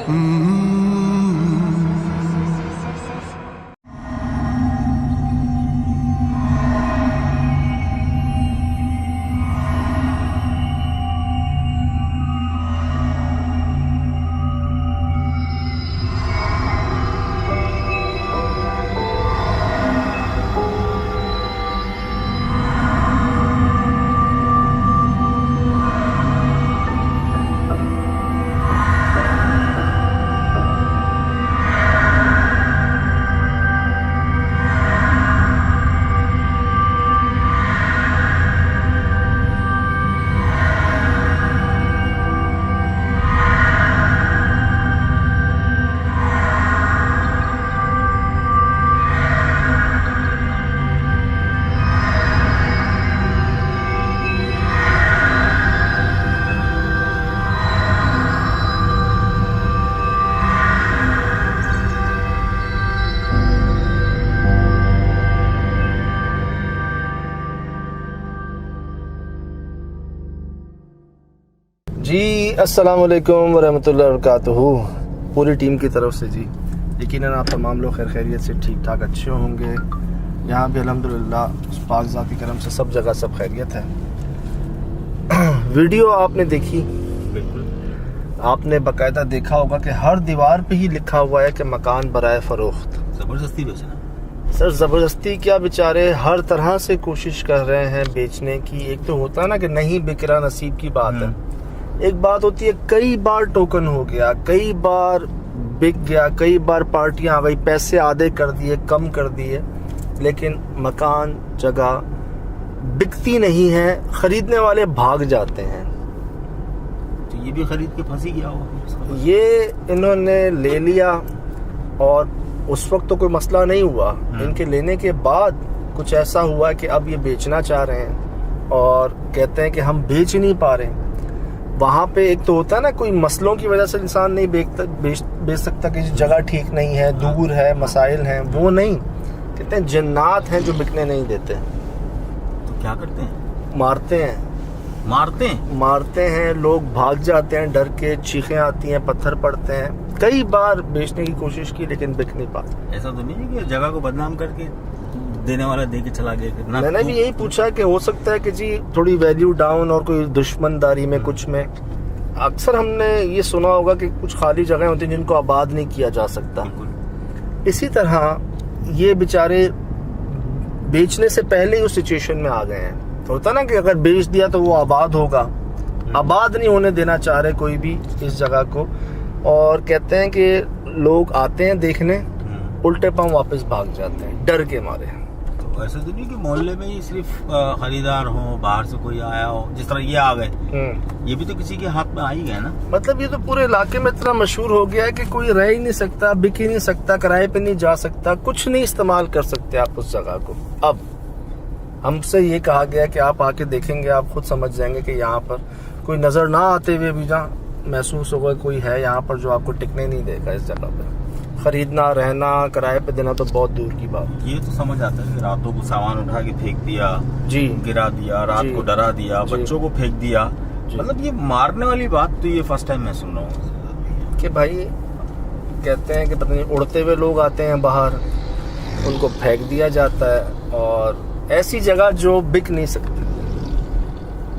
जी अस्सलाम वालेकुम वरहमतुल्लाहि वबरकातुहू। पूरी टीम की तरफ से जी यकीनन आप तमाम लोग खैर खैरियत से ठीक ठाक अच्छे होंगे। यहाँ भी अल्हम्दुलिल्लाह पाक ज़ाती करम से सब जगह सब खैरियत है। वीडियो आपने देखी, बिल्कुल आपने बाकायदा देखा होगा कि हर दीवार पे ही लिखा हुआ है कि मकान बराए फ़रोख्त। जबरदस्ती बेचना सर ज़बरदस्ती क्या, बेचारे हर तरह से कोशिश कर रहे हैं बेचने की। एक तो होता है ना कि नहीं बिक रहा, नसीब की बात है। एक बात होती है कई बार टोकन हो गया, कई बार बिक गया, कई बार पार्टियां आ गई, पैसे आधे कर दिए, कम कर दिए, लेकिन मकान जगह बिकती नहीं है, खरीदने वाले भाग जाते हैं। तो ये भी खरीद के फंसी गया होगा। ये इन्होंने ले लिया और उस वक्त तो कोई मसला नहीं हुआ। इनके लेने के बाद कुछ ऐसा हुआ कि अब ये बेचना चाह रहे हैं और कहते हैं कि हम बेच नहीं पा रहे। वहाँ पे एक तो होता है ना कोई मसलों की वजह से इंसान नहीं बेच सकता कि जगह ठीक नहीं है, दूर है, मसाइल हैं, वो नहीं। कहते हैं जन्नात हैं जो बिकने नहीं देते। तो क्या करते हैं? मारते हैं, लोग भाग जाते हैं डर के, चीखें आती हैं, पत्थर पड़ते हैं। कई बार बेचने की कोशिश की लेकिन बिक नहीं पाते। ऐसा तो नहीं है कि जगह को बदनाम करके देने वाला दे के चला गया? मैंने भी यही पूछा कि हो सकता है कि जी थोड़ी वैल्यू डाउन और कोई दुश्मनदारी में कुछ में। अक्सर हमने ये सुना होगा कि कुछ खाली जगह होती हैं जिनको आबाद नहीं किया जा सकता। इसी तरह ये बेचारे बेचने से ही उस सिचुएशन में आ गए हैं। तो होता ना कि अगर बेच दिया तो वो आबाद होगा, आबाद नहीं होने देना चाह रहे कोई भी इस जगह को। और कहते हैं कि लोग आते हैं देखने, उल्टे पांव वापस भाग जाते हैं डर के मारे। तो ऐसा तो नहीं कि मोहल्ले में ही सिर्फ खरीदार हो, बाहर से कोई आया हो, जिस तरह ये आ गए, ये भी तो किसी के हाथ में आ ही गए ना। मतलब ये तो पूरे इलाके में इतना मशहूर हो गया है कि कोई रह ही नहीं सकता, बिक ही नहीं सकता, किराए पे नहीं जा सकता, कुछ नहीं इस्तेमाल कर सकते आप उस जगह को। अब हमसे ये कहा गया कि आप आके देखेंगे, आप खुद समझ जाएंगे कि यहाँ पर कोई नजर ना आते हुए भी जहाँ महसूस होगा कोई है यहाँ पर जो आपको टिकने नहीं देगा इस जगह पे। खरीदना, रहना, किराए पे देना तो बहुत दूर की बात। ये तो समझ आता है कि रातों को सामान उठा के फेंक दिया, जी, गिरा दिया, रात को डरा दिया, बच्चों को फेंक दिया। मतलब ये मारने वाली बात तो ये फर्स्ट टाइम मैं सुन रहा हूँ कि भाई कहते हैं कि पता नहीं उड़ते हुए लोग आते हैं बाहर, उनको फेंक दिया जाता है और ऐसी जगह जो बिक नहीं सकती।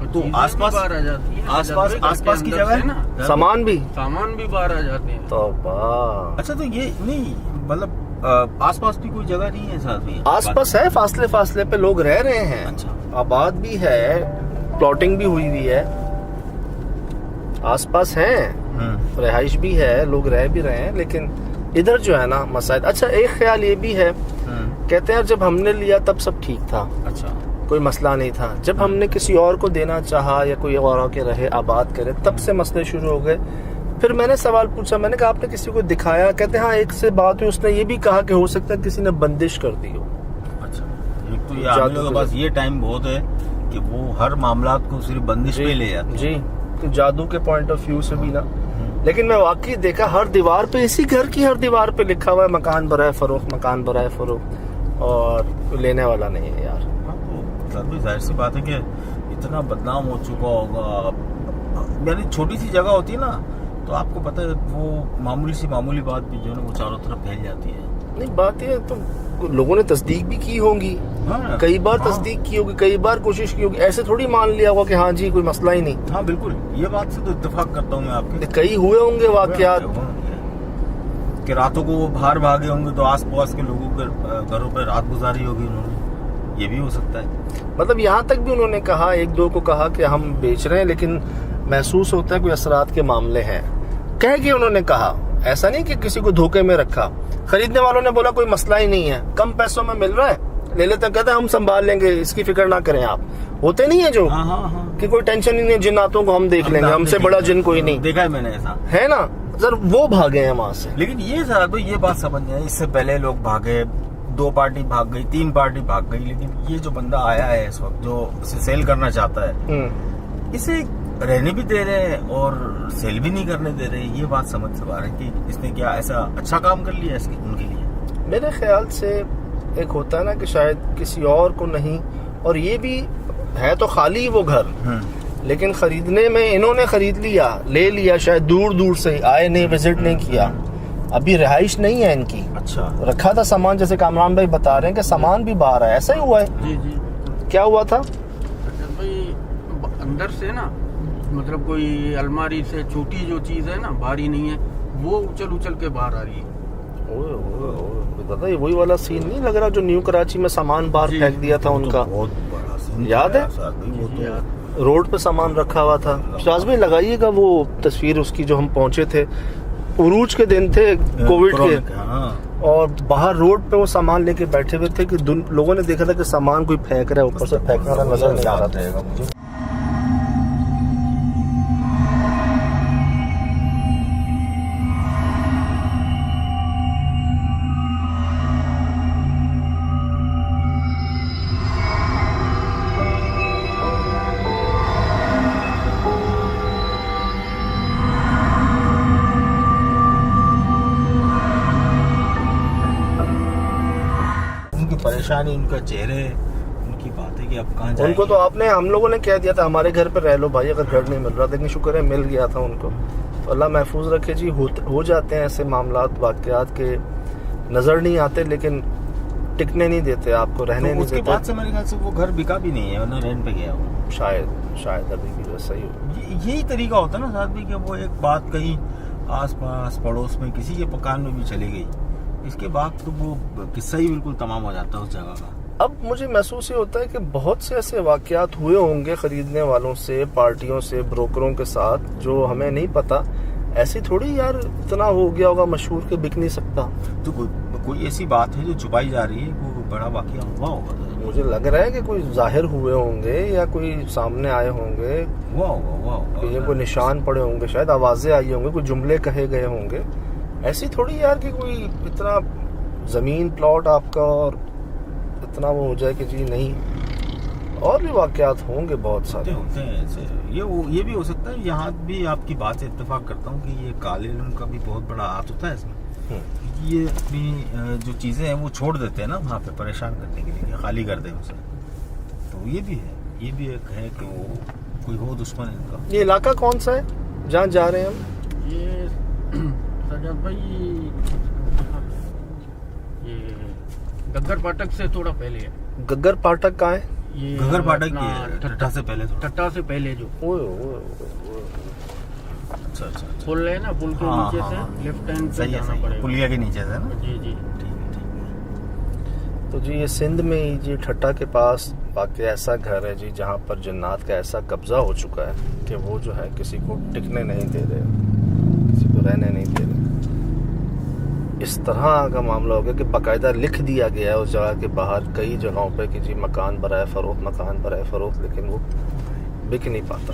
तो आसपास की जगह है ना, सामान भी बाहर आ जाते हैं। तो अच्छा, तो ये नहीं मतलब आसपास भी कोई जगह नहीं है? साथ में आसपास है, फासले पे लोग रह रहे हैं। अच्छा, आबाद भी है, प्लॉटिंग भी हुई हुई है, आसपास है, रिहाइश भी है, लोग रह भी रहे हैं। लेकिन इधर जो है ना मसाइल। अच्छा, एक ख्याल ये भी है, कहते हैं जब हमने लिया तब सब ठीक था। अच्छा, कोई मसला नहीं था। जब हमने किसी और को देना चाहा या कोई और आके रहे, आबाद करे, तब से मसले शुरू हो गए। फिर मैंने सवाल पूछा, मैंने कहा आपने किसी को दिखाया? कहते हाँ, एक से बात हुई, उसने ये भी कहा कि हो सकता है किसी ने बंदिश कर दी हो। अच्छा, एक तो ये आदमियों के पास ये टाइम बहुत है कि वो हर मामलात को सिर्फ बंदिश पे ले जाते हैं। जी, तो जादू के पॉइंट ऑफ व्यू से भी ना। लेकिन मैं वाकई देखा हर दीवार पे, इसी घर की हर दीवार पे लिखा हुआ है मकान बराए फरोख्त, मकान बराए फरोख्त, और लेने वाला नहीं है यार। तो जाहिर सी बात है कि इतना बदनाम हो चुका होगा। यानी छोटी सी जगह होती है ना, तो आपको पता है वो मामूली बात भी जो है ना वो चारों तरफ फैल जाती है। नहीं, बात ये तो लोगों ने तस्दीक भी की होंगी, हाँ, कई बार हाँ, तस्दीक की होगी, कई बार कोशिश की होगी, ऐसे थोड़ी मान लिया होगा कि हाँ जी कोई मसला ही नहीं। हाँ बिल्कुल, ये बात से तो इत्तेफाक करता हूँ मैं आपके। कई हुए होंगे वाकयात कि रातों को वो बाहर भागे होंगे तो आस पास के लोगों के घरों पर रात गुजारी होगी उन्होंने, ये भी हो सकता है। मतलब यहाँ तक भी उन्होंने कहा, एक दो को कहा कि हम बेच रहे हैं लेकिन महसूस होता है कोई असरात के मामले हैं, कह के उन्होंने कहा, ऐसा नहीं कि किसी को धोखे में रखा। खरीदने वालों ने बोला कोई मसला ही नहीं है, कम पैसों में मिल रहा है, ले लेते हैं, कहते हैं हम संभाल लेंगे, इसकी फिक्र ना करें आप। होते नहीं है जो कि कोई टेंशन ही नहीं, जिन्नातों को हम देख लेंगे, हमसे बड़ा जिन कोई नहीं। देखा है मैंने ऐसा, है ना सर, वो भागे हैं वहां से। लेकिन ये सर तो ये बात समझ नहीं आई, इससे पहले लोग भागे, 2 पार्टी भाग गई, 3 पार्टी भाग गई, लेकिन ये जो बंदा आया है इस वक्त जो इसे सेल करना चाहता है, इसे रहने भी दे रहे हैं और सेल भी नहीं करने दे रहे। ये बात समझ से बाहर है कि इसने क्या ऐसा अच्छा काम कर लिया इसके उनके लिए। मेरे ख्याल से एक होता है ना कि शायद किसी और को नहीं, और ये भी है तो खाली वो घर, लेकिन खरीदने में इन्होंने खरीद लिया, ले लिया, शायद दूर दूर से आए नहीं, विजिट नहीं किया, अभी रिहाइश नहीं है इनकी। अच्छा, रखा था सामान, जैसे कामरान भाई बता रहे हैं कि सामान भी बाहर है, ऐसा ही हुआ है। जी जी, क्या हुआ था भाई, अंदर से ना, मतलब कोई अलमारी से छोटी जो चीज है ना, भारी नहीं है, वो उछल के बाहर आ रही है। दादा ये वही वाला सीन नहीं लग रहा जो न्यू कराची में सामान बाहर फेंक दिया था उनका, बहुत बड़ा सीन याद है? वो तो रोड पे सामान रखा हुआ था। शाज भाई लगाइएगा वो तस्वीर उसकी, जो हम पहुंचे थे, उरूज के दिन थे कोविड के, हाँ। और बाहर रोड पे वो सामान लेके बैठे हुए थे कि लोगों ने देखा था कि सामान कोई फेंक रहा है, ऊपर से फेंकने वाला नजर नहीं आ रहा था मुझे। परेशानी, उनका चेहरे, उनकी बातें कि अब कहाँ जाएंगे। उनको तो हम लोगों ने कह दिया था हमारे घर पे रह लो भाई, अगर घर नहीं मिल रहा, लेकिन शुक्र है मिल गया था उनको। तो अल्लाह महफूज रखे जी। हो जाते हैं ऐसे मामलात, वाकयात के नजर नहीं आते लेकिन टिकने नहीं देते, आपको रहने नहीं उसके बाद से मेरे ख्याल से वो घर बिका भी नहीं है, वरना रेंट पे गया वो। शायद अभी भी वैसा ही हो। यही तरीका होता है ना साथ भी, कि वो एक बात कहीं आस पास पड़ोस में किसी के मकान में भी चली गई, इसके बाद तो वो किस्सा ही बिल्कुल तमाम हो जाता है उस जगह का। अब मुझे महसूस ये होता है कि बहुत से ऐसे वाकयात हुए होंगे खरीदने वालों से, पार्टियों से, ब्रोकरों के साथ, जो हमें नहीं पता। ऐसी थोड़ी यार इतना हो गया होगा मशहूर के बिक नहीं सकता। तो कोई ऐसी बात है जो छुपाई जा रही है, वो बड़ा वाकया हुआ होगा। मुझे लग रहा है कि कोई जाहिर हुए होंगे या कोई सामने आए होंगे, हुआ होगा ये कोई निशान पड़े होंगे, शायद आवाजें आई होंगी, कोई जुमले कहे गए होंगे। ऐसी थोड़ी यार कि कोई इतना जमीन प्लॉट आपका और इतना वो हो जाए कि जी नहीं, और भी वाकयात होंगे बहुत सारे। होते हैं ऐसे। ये भी हो सकता है, यहाँ भी आपकी बात से इत्तेफाक करता हूँ कि ये काले इल्म का भी बहुत बड़ा हाथ होता है इसमें। ये अपनी जो चीजें हैं वो छोड़ देते हैं ना वहाँ पे परेशान करने के लिए, खाली कर दें उसे। तो ये भी एक है कि वो कोई हो दुश्मन इनका। ये इलाका कौन सा है जहाँ जा रहे हैं हम? ये सजाद भाई, ये गग्गर फाटक से थोड़ा पहले है। गग्गर फाटक कहाँ है? ये गग्गर फाटक अपना की ठट्टा से पहले थोड़ा। ठट्टा से पहले जो अच्छा पुल है ना, पुल के हाँ, नीचे हाँ, से लेफ्ट हैंड से सही जाना है, पड़ेगा। पुलिया के नीचे से ना। जी जी, ठीक है। तो जी ये सिंध में ही जी ठट्टा के पास वाकई ऐसा घर है जी जहाँ पर जन्नात का ऐसा कब्जा हो चुका है कि वो जो है किसी को टिकने नहीं दे रहे, किसी को रहने नहीं दे रहे। इस तरह का मामला हो गया कि बाकायदा लिख दिया गया है उस जगह के बाहर कई जगहों पे कि जी मकान बराए फ़रोख्त, लेकिन वो बिक नहीं पाता।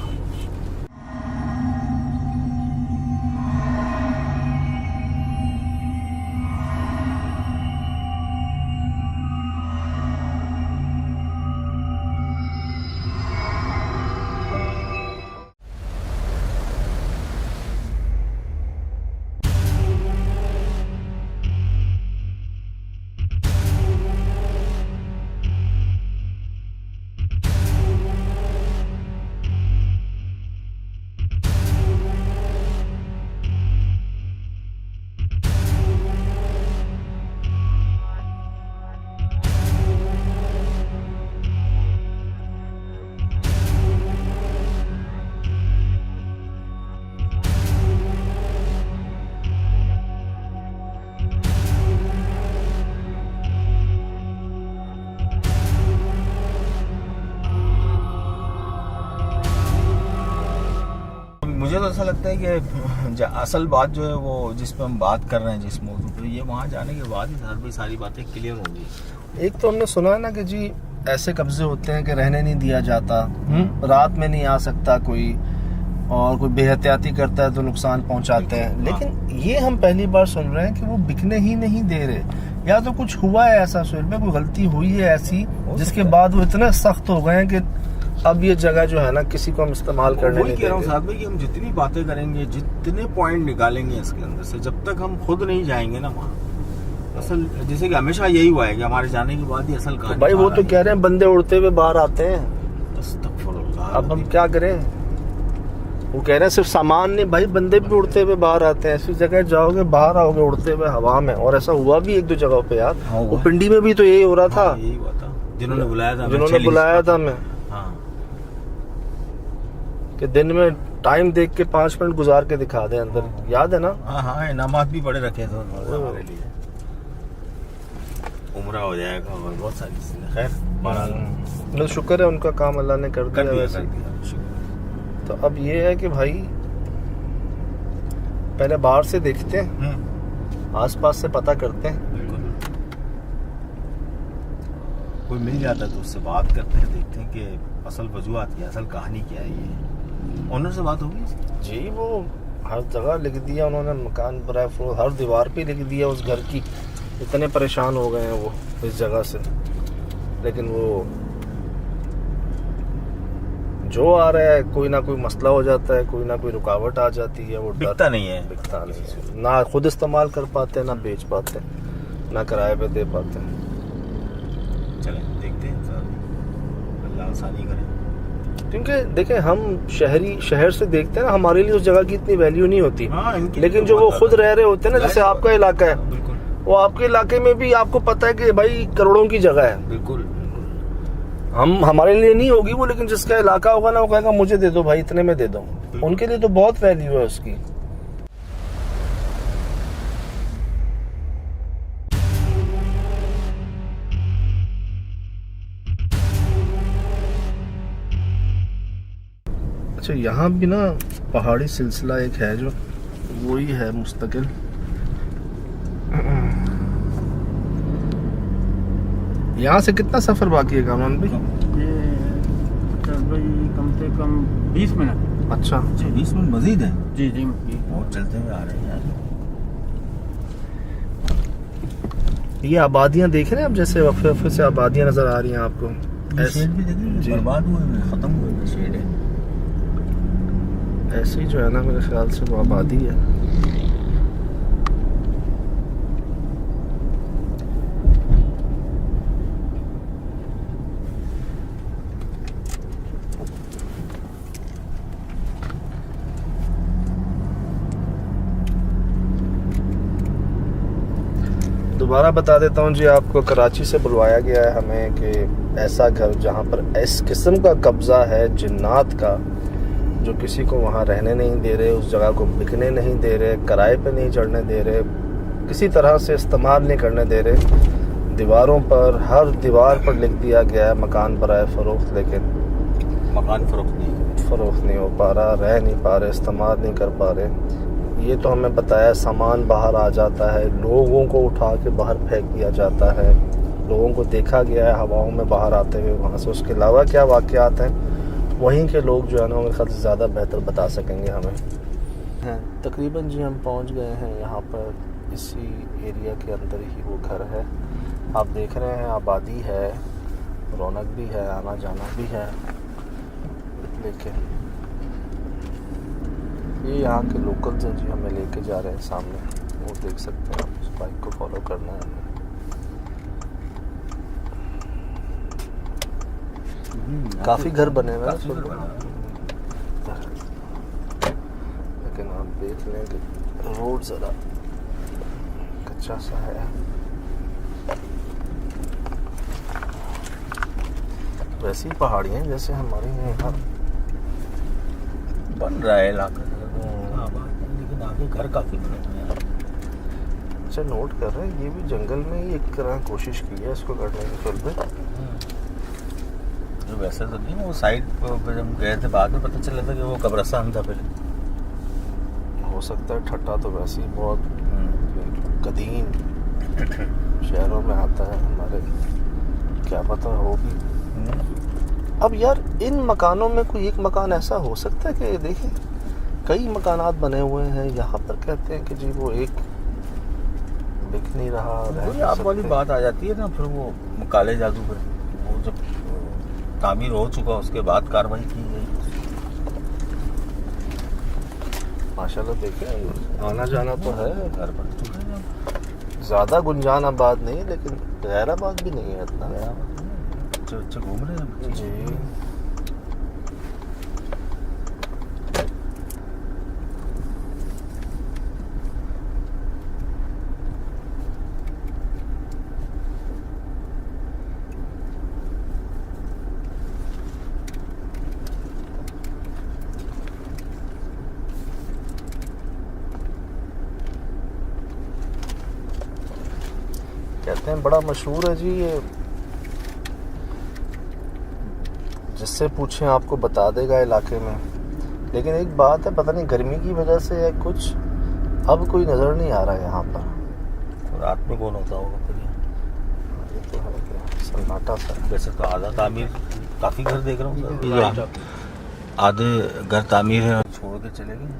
मुझे तो ऐसा लगता है कि असल बात जो है वो जिस पे हम बात कर रहे हैं जिस मौजूद पे, ये वहाँ जाने के बाद ही हर भाई सारी बातें क्लियर होंगी। एक तो हमने सुना है ना कि जी ऐसे कब्जे होते हैं कि रहने नहीं दिया जाता, रात में नहीं आ सकता कोई, और कोई बेहतियाती करता है तो नुकसान पहुंचाते हैं। लेकिन ये हम पहली बार सुन रहे हैं कि वो बिकने ही नहीं दे रहे। या तो कुछ हुआ है ऐसा सुहेल में, कोई गलती हुई है ऐसी जिसके बाद वो इतने सख्त हो गए हैं कि अब ये जगह जो है ना किसी को हम इस्तेमाल करने नहीं कह रहा हूँ देंगे। साहब भाई कि हम जितनी बातें करेंगे, जितने पॉइंट निकालेंगे इसके अंदर से, जब तक हम खुद नहीं जाएंगे ना वहाँ, असल जैसे कि हमेशा यही हुआ है कि हमारे जाने के बाद ही असल कहानी। भाई वो तो कह रहे हैं बंदे उड़ते हुए बाहर आते हैं, अब हम क्या करें। वो कह रहे हैं सिर्फ सामान नहीं भाई, बंदे भी उड़ते हुए बाहर आते हैं। ऐसी जगह जाओगे बाहर आओगे उड़ते हुए हवा में, और ऐसा हुआ भी एक दो जगहों पे यार। वो पिंडी में भी तो यही हो रहा था, यही हुआ था जिन्होंने बुलाया था हमें, कि दिन में टाइम देख के 5 मिनट गुजार के दिखा दे अंदर, याद है ना। हाँ, इनामात भी बड़े रखे थे हमारे लिए, उम्रा हो जाएगा और बहुत सारी चीजें। खैर शुक्र है उनका काम अल्लाह ने कर दिया वैसे। तो अब ये है कि भाई पहले बाहर से देखते हैं, आसपास से पता करते हैं। कोई मिल जाता है तो उससे बात करते हैं, देखते हैं कि असल वजूहत क्या, असल कहानी क्या है। ये ओनर से बात होगी जी, वो हर जगह लिख दिया उन्होंने, मकान बराए फरोख्त, हर दीवार पे लिख दिया उस घर की। इतने परेशान हो गए हैं वो इस जगह से, लेकिन वो जो आ रहा है कोई ना कोई मसला हो जाता है, कोई ना कोई रुकावट आ जाती है, वो बिकता नहीं है, ना खुद इस्तेमाल कर पाते ना बेच पाते, ना किराए पे दे पाते। चलें देखते हैं, अल्लाह आसानी करे। क्योंकि देखें हम शहर से देखते हैं ना, हमारे लिए उस जगह की इतनी वैल्यू नहीं होती। लेकिन जो वो खुद रह रहे होते हैं ना, जैसे आपका इलाका है, वो आपके इलाके में भी आपको पता है कि भाई करोड़ों की जगह है। बिल्कुल हमारे लिए नहीं होगी वो, लेकिन जिसका इलाका होगा ना वो कहेगा मुझे दे दो भाई, इतने में दे दो। उनके लिए तो बहुत वैल्यू है उसकी। अच्छा, यहाँ भी ना पहाड़ी सिलसिला एक है जो वही है मुस्तकिल। यहाँ से कितना सफर बाकी है कामरान भाई? ये भाई कम से कम 20 मिनट। अच्छा 20 मिनट मजीद है? जी बहुत चलते हुए आ रहे हैं यार। ये आबादियाँ देख रहे हैं अब, जैसे वक्फे वक्फे से आबादियाँ नजर आ रही हैं आपको। शेड भी देखिए, बर्बाद हुए, खत्म हुए शेड है। ऐसे ही जो है ना, मेरे ख्याल से वो आबादी है। दोबारा बता देता हूँ जी आपको, कराची से बुलवाया गया है हमें कि ऐसा घर जहाँ पर इस किस्म का कब्जा है जिन्नात का, जो किसी को वहाँ रहने नहीं दे रहे, उस जगह को बिकने नहीं दे रहे, किराए पे नहीं चढ़ने दे रहे, किसी तरह से इस्तेमाल नहीं करने दे रहे। दीवारों पर, हर दीवार पर लिख दिया गया है मकान बराए फरोख्त, लेकिन मकान फरोख्त नहीं हो पा रहा, रह नहीं पा रहे, इस्तेमाल नहीं कर पा रहे। ये तो हमें बताया, सामान बाहर आ जाता है, लोगों को उठा के बाहर फेंक दिया जाता है, लोगों को देखा गया है हवाओं में बाहर आते हुए वहाँ से। उसके अलावा क्या वाक़यात हैं, वहीं के लोग जो है ना, मेरे ख्याल से ज़्यादा बेहतर बता सकेंगे हमें। तकरीबन जी हम पहुँच गए हैं यहाँ पर, इसी एरिया के अंदर ही वो घर है। आप देख रहे हैं आबादी है, रौनक भी है, आना जाना भी है। लेकिन ये यहाँ के लोकल्स हैं जी, हमें लेके जा रहे हैं सामने, वो देख सकते हैं आप, उस बाइक को फॉलो करना है हमें। काफ़ी घर बने हुए हैं, लेकिन आप देख लें कि रोड ज़रा कच्चा सा है। वैसी पहाड़ियाँ जैसे हमारे यहाँ बन रहा है इलाका, लेकिन आगे घर काफी बने हुए हैं। अच्छा, नोट कर रहे हैं, ये भी जंगल में ही एक तरह कोशिश की है इसको करने की फिर में। जो वैसे तो नहीं, वो साइड पर जब गए थे बाद में पता चला था कि वो कब्रिस्तान था पहले। हो सकता है ठट्टा तो वैसे ही बहुत कदीम शहरों में आता है हमारे, क्या पता हो भी। अब यार इन मकानों में कोई एक मकान ऐसा हो सकता है कि देखें कई मकानात बने हुए हैं, यहाँ पर कहते हैं कि जी वो एक दिख नहीं रहा। वही आप वाली बात आ जाती है ना, फिर वो काले जादू पर, वो जब तामीर हो चुका उसके बाद कार्रवाई की गई। माशाल्लाह देखें आना जाना तो है, घर बन चुका है, ज़्यादा गुंजान आबाद नहीं लेकिन गैराबाद भी नहीं है इतना। बच्चे बच्चे घूम रहे हैं बच्चे। जी कहते हैं बड़ा मशहूर है जी ये, जिससे पूछें आपको बता देगा इलाके में। लेकिन एक बात है, पता नहीं गर्मी की वजह से या कुछ, अब कोई नज़र नहीं आ रहा है यहाँ पर। रात में कौन होता होगा फिर? ये तो है कि सन्नाटा सा। वैसे तो आधा तामीर, काफ़ी घर देख रहा हूँ सर, आधे घर तामीर है, छोड़ के चले गए।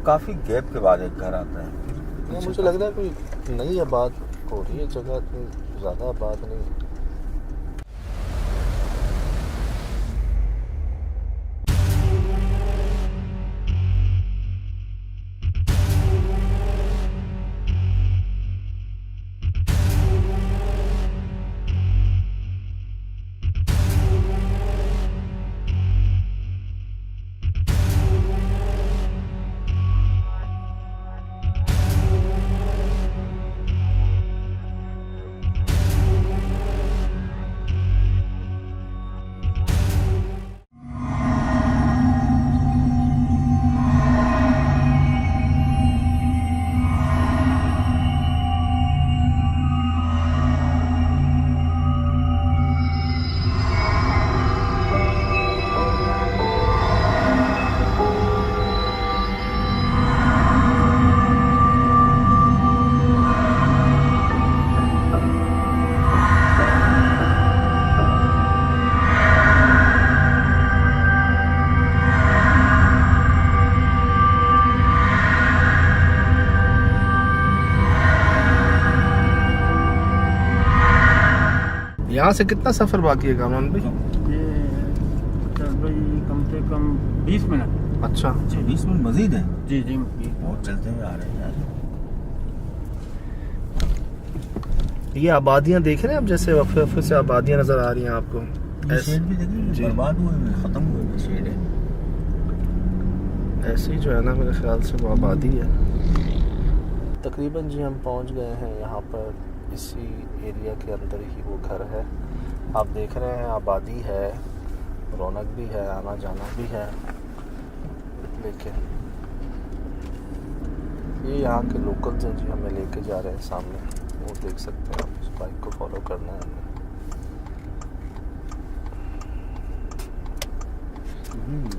काफ़ी गैप के बाद एक घर आता है। मुझे लग रहा है कोई नई आबाद हो रही है जगह, कोई ज़्यादा आबाद नहीं। यहाँ से कितना सफ़र बाकी है कामरान भाई? ये भाई कम से कम 20 मिनट। अच्छा 20 मिनट मजीद है? जी जी बहुत चलते हुए आ रहे हैं यार। ये आबादियाँ देख रहे हैं अब, जैसे वफ़े वफ़े से आबादियाँ नज़र आ रही हैं आपको। शेड भी देखिए बर्बाद हुए हुए, खत्म हुए हुए शेड है। ऐसे ही जो है ना, मेरे ख्याल से वो आबादी है तकरीबन। जी हम पहुंच गए हैं यहाँ पर, इसी एरिया के अंदर ही वो घर है। आप देख रहे हैं आबादी है, रौनक भी है, आना जाना भी है। लेकिन ये यहाँ के लोकल्स हैं जी, हमें लेके जा रहे हैं सामने, वो देख सकते हैं आप। उस बाइक को फॉलो करना है हमें।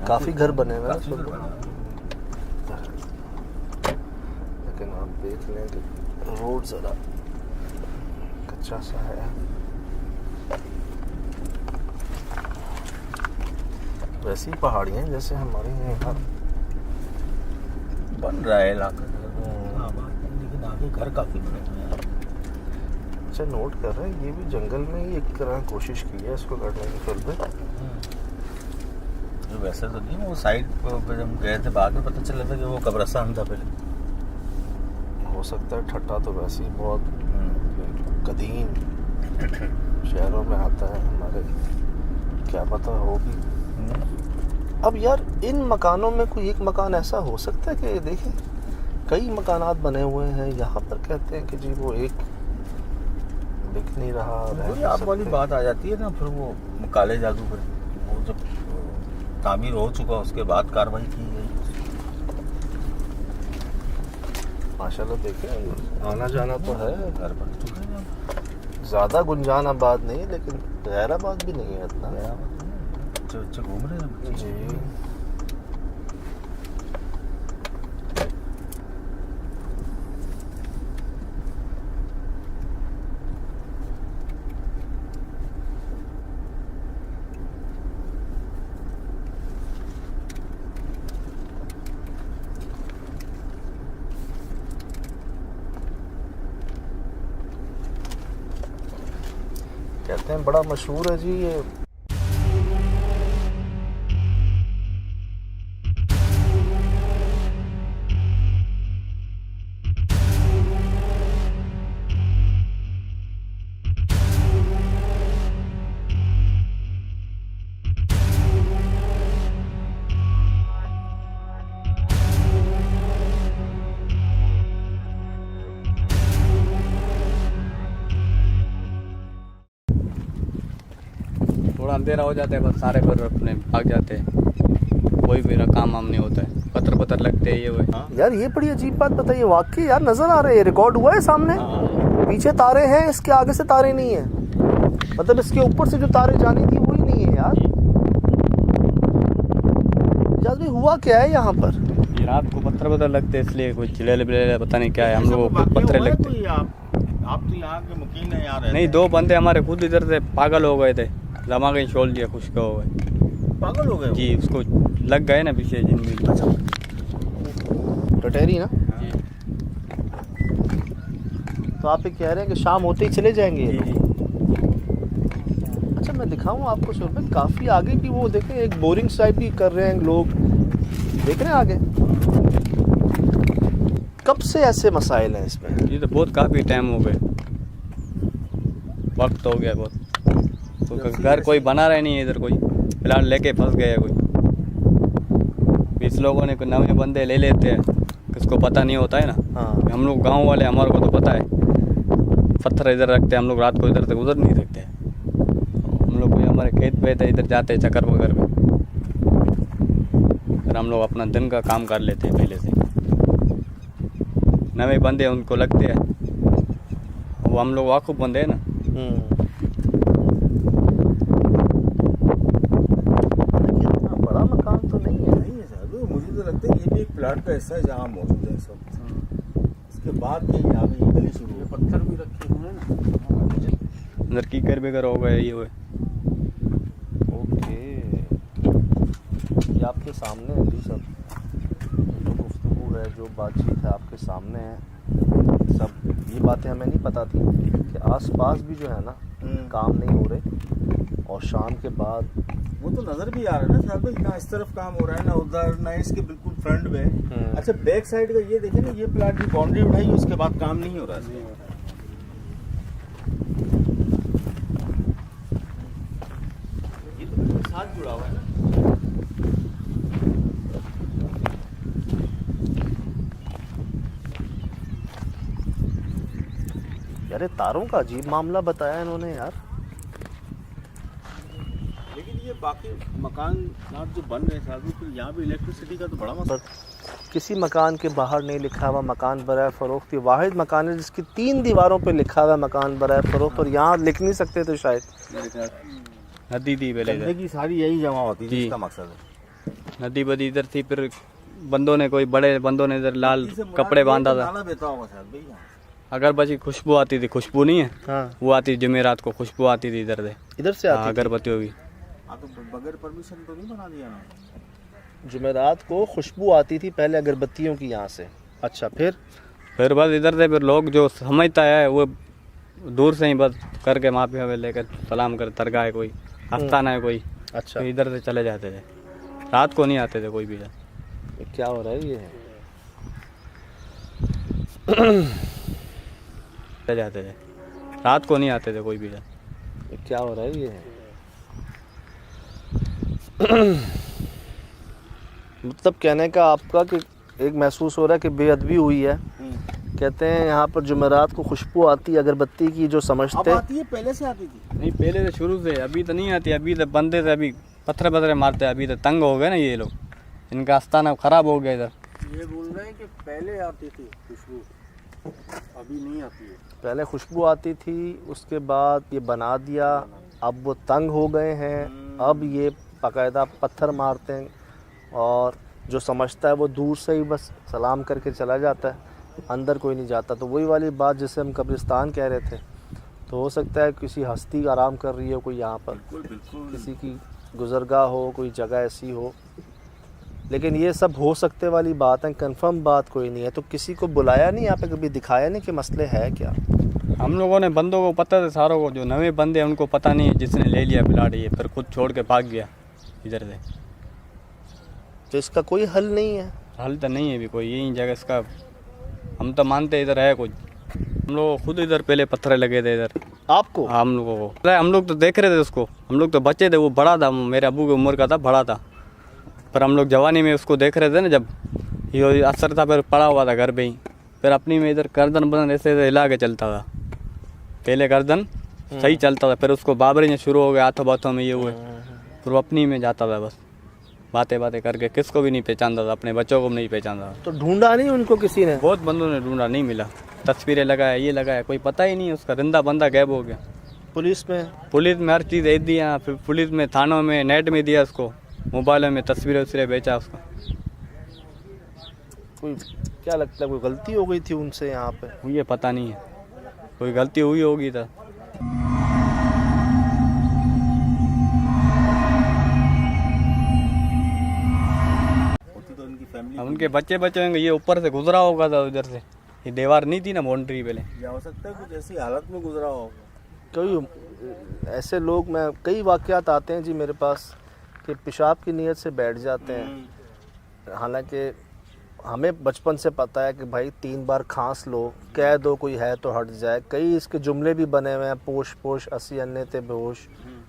काफ़ी घर बने हुए हैं, लेकिन आप देख लें कि रोड ज़रा कच्चा सा है। वैसी पहाड़ियाँ जैसे हमारे यहाँ बन रहा है इलाका, लेकिन आगे घर काफ़ी बने हुए हैं। अच्छा नोट कर रहे हैं, ये भी जंगल में ही एक तरह कोशिश की है इसको करने की फिर भी। वैसे तो नहीं, वो साइड पर जब गए थे बाद में पता चला था कि वो कब्रिस्तान था पहले। हो सकता है ठट्टा तो वैसे ही बहुत कदीम शहरों में आता है हमारे, क्या पता हो भी। अब यार इन मकानों में कोई एक मकान ऐसा हो सकता है कि देखें कई मकानात बने हुए हैं, यहाँ पर कहते हैं कि जी वो एक दिख नहीं रहा। वही आप वाली बात आ जाती है ना, फिर वो काले जादू पर, वो जब तामीर हो चुका उसके बाद कार्रवाई की गई। माशाल्लाह देखें आना जाना तो है, घर बन चुका है, ज़्यादा गुंजान आबाद नहीं लेकिन गैराबाद भी नहीं है इतना। बच्चे बच्चे घूम रहे हैं बच्चे। जी हैं, बड़ा मशहूर है जी ये। थोड़ा अंधेरा हो जाता है बस सारे फिर अपने भाग जाते हैं, कोई मेरा काम वाम नहीं होता है, पत्थर लगते हैं ये वो। यार ये बड़ी अजीब बात बताइए, वाकई यार नजर आ रहे हैं, रिकॉर्ड हुआ है सामने। पीछे तारे हैं, इसके आगे से तारे नहीं है, मतलब इसके ऊपर से जो तारे जानी थी वही नहीं है यार। इजाज भाई हुआ क्या है यहाँ पर? ये रात को पत्थर लगते हैं, इसलिए कोई चिलेले बिलेले पता नहीं क्या है, हम लोग को पत्थर लगते हैं। आप तो यहाँ के मुकीम है यार? नहीं, 2 बंदे हमारे खुद इधर से पागल हो गए थे, जमा कहीं छोड़ दिया, खुश हो गए। पागल हो गए जी, उसको लग गए ना पीछे जिन भी। टटेरी ना? जी। तो आप ये कह रहे हैं कि शाम होते ही चले जाएंगे ये जी। लोग? अच्छा मैं दिखाऊं आपको शोभन, काफ़ी आगे की वो देखें, एक बोरिंग टाइप भी कर रहे हैं लोग, देख रहे हैं आगे। कब से ऐसे मसाइल हैं इसमें? ये तो बहुत काफ़ी टाइम हो गए, वक्त हो गया बहुत, तो घर कोई बना रहा नहीं है इधर, कोई प्लाट लेके फंस गया है कोई। 20 लोगों ने कोई नए बंदे ले लेते हैं, किसको पता नहीं होता है ना। हाँ। हम लोग गांव वाले, हमारे को तो पता है, पत्थर इधर रखते हैं हम लोग, रात को इधर से गुजर नहीं सकते। हम लोग कोई हमारे खेत पे इधर जाते हैं चक्कर वगैरह में, फिर हम लोग अपना दिन का काम कर लेते हैं पहले से। नए बंदे उनको लगते हैं, वो हम लोग वाकूफ बंदे हैं ना। बड़ा मकान तो नहीं है। नहीं है सर, मुझे तो लगता है ये भी एक प्लाट का हिस्सा है जहाँ मौजूद है सब। इसके बाद ये यहाँ पे गली शुरू है, पत्थर भी रखे हुए हैं ना अंदर की कर बेगर हो गए ये हुए। ओके, ये आपके सामने है जी सब, जो गुफ्तगू है, जो बातचीत है आपके सामने है सब। ये बातें हमें नहीं पता थी कि आसपास भी जो है ना काम नहीं हो रहे, और शाम के बाद वो तो नजर भी आ रहा है ना साहब भाई, ना इस तरफ काम हो रहा है ना उधर, ना इसके बिल्कुल फ्रंट में। अच्छा बैक साइड का ये देखे ना, ये प्लाट की बाउंड्री उठाई, उसके बाद काम नहीं हो रहा है। ये तो बिल्कुल साथ जुड़ा हुआ है ना। यार ये तारों का अजीब मामला बताया इन्होंने यार। लेकिन ये बाकी मकान जो बन रहे हैं साहब, फिर यहाँ भी इलेक्ट्रिसिटी का तो बड़ा मसला। किसी मकान के बाहर नहीं लिखा हुआ मकान बराए फरोख्त, ये वाहिद मकान है जिसकी 3 दीवारों पे लिखा हुआ मकान बराए फरोख्त, और यहाँ लिख नहीं सकते तो शायद नदी थी पहले इधर। की सारी यही जमा होती है, जी। इसका मकसद है। नदी बदी इधर थी, फिर बंदों ने, कोई बड़े बंदों ने इधर लाल कपड़े बांधा था। नाला बहता होगा शायद भैया। अगरबत्ती खुशबू आती थी, खुशबू नहीं है, हाँ वो आती जुमेरात को खुशबू आती थी इधर से। इधर से आती थी। अगरबत्ती होगी। हाँ तो बगैर परमिशन तो नहीं बना दिया ना। जुमेरात को खुशबू आती थी पहले अगरबत्तियों की यहाँ से। अच्छा फिर बस इधर से फिर लोग जो समझता है वो दूर से ही बस करके माफिया में लेकर सलाम कर, दरगाह है कोई, आस्थाना है कोई, अच्छा तो इधर से चले जाते थे, रात को नहीं आते थे कोई भी। ये क्या हो रहा है ये? चले जाते थे, रात को नहीं आते थे कोई भी। ये क्या हो रहा है ये? मतलब कहने का आपका कि एक महसूस हो रहा है कि बेअदबी हुई है। कहते हैं यहाँ पर जुमेरात को खुशबू आती है अगरबत्ती की, जो समझते। अब आती है, पहले से आती थी? नहीं, पहले से शुरू से, अभी तो नहीं आती, अभी तो बंदे से अभी पत्थर मारते हैं, अभी तो तंग हो गए ना ये लोग, इनका आस्थाना खराब हो गया इधर। ये बोल रहे हैं कि पहले आती थी खुशबू, अभी नहीं आती है। पहले खुशबू आती थी, उसके बाद ये बना दिया, अब वो तंग हो गए हैं, अब ये बाकायदा पत्थर मारते हैं, और जो समझता है वो दूर से ही बस सलाम करके चला जाता है, अंदर कोई नहीं जाता। तो वही वाली बात जिसे हम कब्रिस्तान कह रहे थे, तो हो सकता है किसी हस्ती आराम कर रही हो कोई यहाँ पर, किसी की गुजरगाह हो, कोई जगह ऐसी हो, लेकिन ये सब हो सकते वाली बात है, कंफर्म बात कोई नहीं है। तो किसी को बुलाया नहीं यहाँ पे, कभी दिखाया नहीं कि मसले है क्या? हम लोगों ने बंदों को पता था सारों को, जो नए बंदे हैं उनको पता नहीं है, जिसने ले लिया प्लाट ये फिर खुद छोड़ के भाग गया इधर से। तो इसका कोई हल नहीं है? हल तो नहीं है भी कोई, यही जगह इसका हम तो मानते इधर है कुछ। हम लोग खुद इधर पहले पत्थर लगे थे इधर आपको? हाँ, हम लोगों को। अरे हम लोग तो देख रहे थे उसको, हम लोग तो बच्चे थे, वो बड़ा था, मेरे अब्बू की उम्र का था, बड़ा था। पर हम लोग जवानी में उसको देख रहे थे ना, जब ये असर था फिर पड़ा हुआ था घर पे ही। फिर अपनी में इधर गर्दन बदन ऐसे हिला के चलता था, पहले गर्दन सही चलता था, फिर उसको बाबरी शुरू हो गया, हाथों बाथों में ये हुए, फिर वो अपनी में जाता था बस बातें बातें करके, किसको भी नहीं पहचानता था, अपने बच्चों को भी नहीं पहचानता था। तो ढूंढा नहीं उनको किसी ने? बहुत बंदों ने ढूंढा, नहीं मिला। तस्वीरें लगाया, ये लगाया, कोई पता ही नहीं उसका, रिंदा बंदा गायब हो गया। पुलिस में हर चीज़ दे दिया, फिर पुलिस में, थानों में, नेट में दिया उसको, मोबाइल में तस्वीरें वस्वीरें बेचा उसका। कोई क्या लगता है कोई गलती हो गई थी उनसे यहाँ पे? ये पता नहीं है, कोई गलती हुई होगी तो। अब उनके बच्चे होंगे, ये ऊपर से गुजरा होगा था उधर से, ये दीवार नहीं थी ना बाउंड्री पहले, या हो सकता है कुछ ऐसी हालत में गुजरा हो। कोई ऐसे लोग, मैं कई वाकयात आते हैं जी मेरे पास कि पेशाब की नीयत से बैठ जाते हैं। हालांकि हमें बचपन से पता है कि भाई 3 बार खांस लो, कह दो कोई है तो हट जाए। कई इसके जुमले भी बने हुए हैं, पोश पोश असी अन्य ते बेहोश।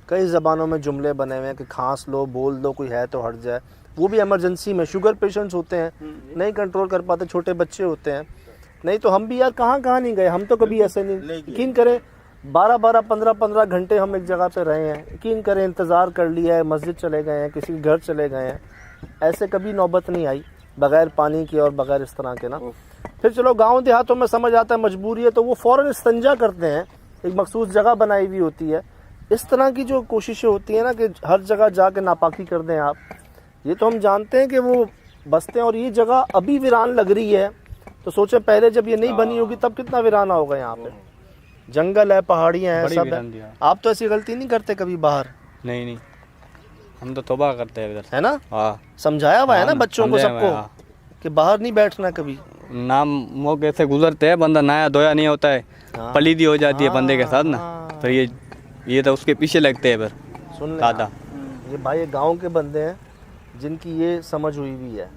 कई ज़बानों में जुमले बने हुए हैं कि खांस लो, बोल दो कोई है तो हट जाए। वो भी इमरजेंसी में, शुगर पेशेंट्स होते हैं, नहीं कंट्रोल कर पाते, छोटे बच्चे होते हैं। नहीं तो हम भी यार कहाँ नहीं गए, हम तो कभी ऐसे नहीं। यकीन करें 12-12, 15-15 घंटे हम एक जगह पे रहे हैं। यकीन करें इंतज़ार कर लिया है, मस्जिद चले गए हैं, किसी के घर चले गए हैं, ऐसे कभी नौबत नहीं आई बगैर पानी के और बगैर इस तरह के ना। फिर चलो गांव देहातों में समझ आता है मजबूरी है, तो वो फ़ौरन इस्तंजा करते हैं, एक मखसूस जगह बनाई हुई होती है। इस तरह की जो कोशिशें होती हैं ना कि हर जगह जाके नापाकी कर दें आप, ये तो हम जानते हैं कि वो बसते हैं। और ये जगह अभी वीरान लग रही है, तो सोचे पहले जब ये नहीं बनी होगी तब कितना वीराना होगा। यहाँ पे जंगल है, पहाड़ियाँ हैं, सब है। आप तो ऐसी गलती नहीं करते कभी बाहर? नहीं, हम तो तौबा करते हैं इधर, है ना? हाँ, समझाया हुआ है ना बच्चों को, सबको कि बाहर नहीं बैठना कभी। नाम मौके से गुजरते हैं, बंदा नया धोया नहीं होता है, पलीदी हो जाती है बंदे के साथ ना, फिर ये तो उसके पीछे लगते हैं। फिर सुन दादा, ये भाई गांव के बंदे हैं जिनकी ये समझ हुई हुई है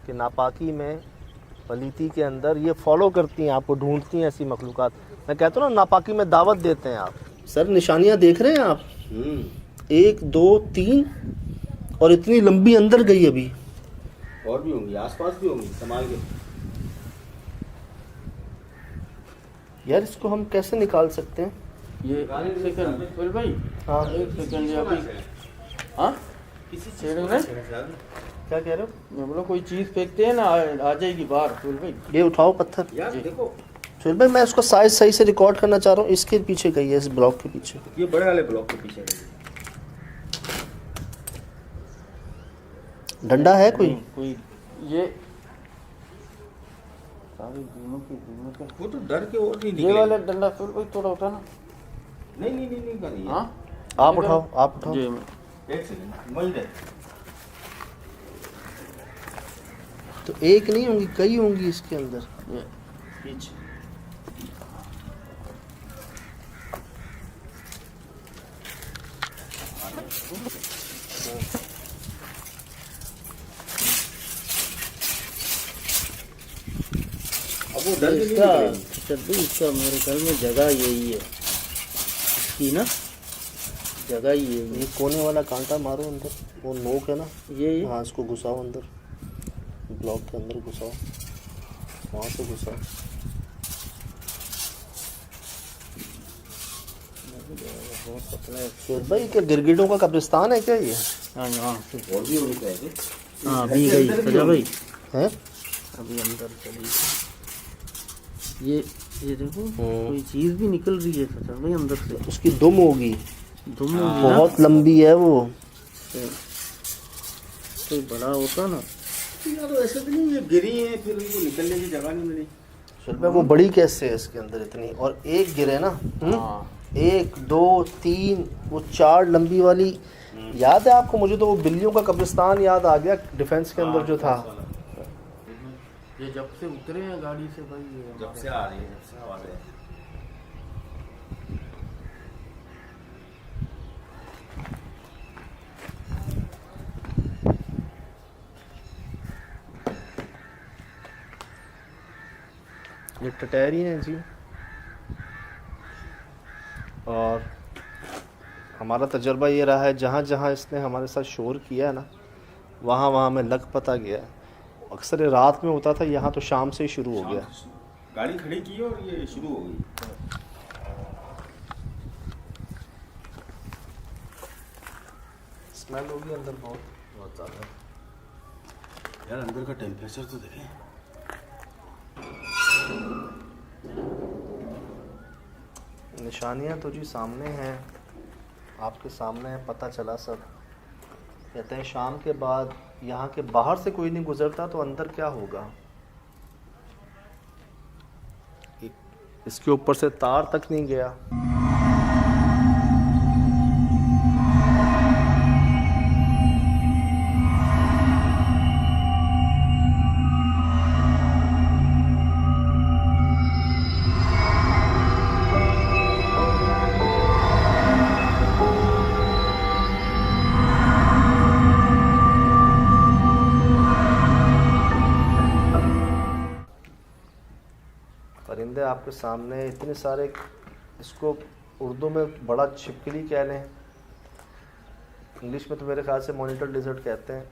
कि नापाकी में, पलीती के अंदर ये फॉलो करती हैं, आपको ढूंढती हैं ऐसी मखलूकात। मैं कहता हूँ ना, नापाकी में दावत देते हैं आप। सर निशानियाँ देख रहे हैं आप? 1 2 3 और इतनी लंबी अंदर गई अभी, और भी होंगी, आसपास भी होंगी, संभाल के। यार इसको हम कैसे निकाल सकते हैं? ये एक सेकंड बोल भाई, हाँ एक सेकंड ये अभी, हाँ किसी चीज में क्या कह रहे हो? मैं बोला कोई चीज फेंकते हैं ना, आ जाएगी बाहर। बोल भाई ये उठाओ पत्थर। यार देखो, सुहेल भाई मैं उसका साइज सही से रिकॉर्ड करना चाह रहा हूँ। इसके पीछे गई है, इस ब्लॉक के पीछे। ये बड़े वाले ब्लॉक के पीछे है। डंडा है कोई? ये वो तो डर के और नहीं ये वाला डंडा फिर भाई थोड़ा उठा ना। नहीं करिए। हाँ आप उठाओ, आप उठाओ। जी एक सेकंड, वही दे। तो एक नहीं होंगी, कई होंगी इसके अंदर। ये पीछे अब वो डर के नहीं निकलेगी। इसका मेरे ख्याल में जगह यही है कि ना, जगह ही है ये कोने वाला कांटा मारो अंदर, वो नोक है ना, ये हाँ इसको घुसाओ अंदर, ब्लॉक के अंदर घुसाओ, वहाँ से घुसाओ। बहुत पतला है। सुहेल भाई क्या गिरगिटों का कब्रिस्तान है क्या ये? हाँ और भी होनी चाहिए। हाँ अभी गई सजा भाई, है अभी अंदर चली। ये देखो कोई चीज भी निकल रही है सचा भाई अंदर से। उसकी दुम होगी, दुम बहुत लंबी है वो। कोई बड़ा होता ना यार ऐसे तो नहीं, ये गिरी है फिर उनको निकलने की जगह नहीं मिली। सुहेल भाई वो बड़ी कैसे है इसके अंदर इतनी? और एक गिरे ना, 1 2 3 वो 4 लंबी वाली। याद है आपको? मुझे तो वो बिल्लियों का कब्रिस्तान याद आ गया, डिफेंस के अंदर जो था। ये जब से उतरे हैं गाड़ी से भाई, ये जब से आ रही है, जब से आ रहे हैं। ये टटहरी हैं जी, और हमारा तजर्बा ये रहा है जहाँ जहाँ इसने हमारे साथ शोर किया है ना, वहाँ वहाँ में लग पता गया है। अक्सर ये रात में होता था, यहाँ तो शाम से ही शुरू हो गया। गाड़ी खड़ी की और ये शुरू हो गई। स्मेल होगी अंदर बहुत ज़्यादा। यार अंदर का टेम्परेचर तो देखें। निशानियाँ तो जी सामने हैं, आपके सामने है, पता चला सब। कहते हैं शाम के बाद यहाँ के बाहर से कोई नहीं गुजरता तो अंदर क्या होगा। इसके ऊपर से तार तक नहीं गया। परिंदे आपके सामने इतने सारे, इसको उर्दू में बड़ा छिपकली कह लें, इंग्लिश में तो मेरे ख्याल से मॉनिटर लिजर्ड कहते हैं।